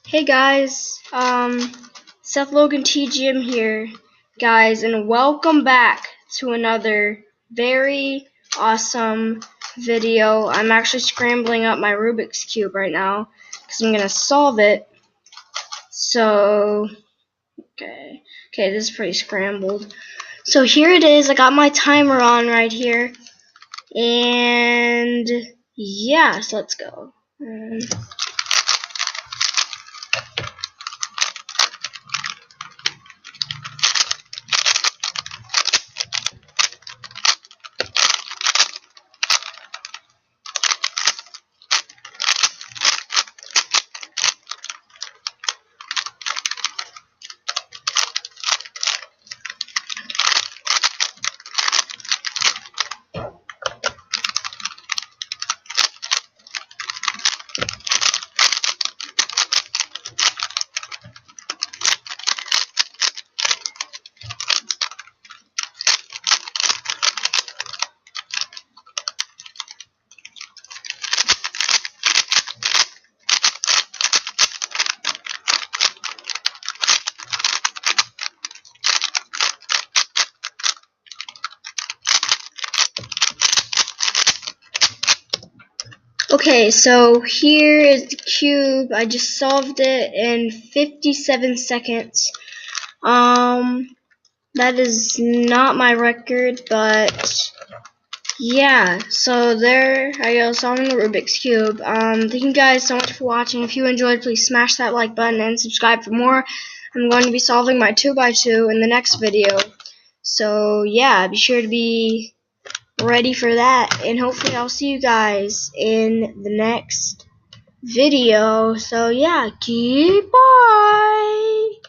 Hey guys, Seth Logan TGM here, guys, and welcome back to another very awesome video. I'm actually scrambling up my Rubik's Cube right now because I'm gonna solve it. So, okay, this is pretty scrambled. So here it is. I got my timer on right here, and yeah, so let's go. Okay, so here is the cube. I just solved it in 57 seconds. That is not my record, but yeah. So there I go, solving the Rubik's Cube. Thank you guys so much for watching. If you enjoyed, please smash that like button and subscribe for more. I'm going to be solving my 2x2 in the next video. So yeah, be sure to be ready for that, and hopefully I'll see you guys in the next video. So yeah, keep on.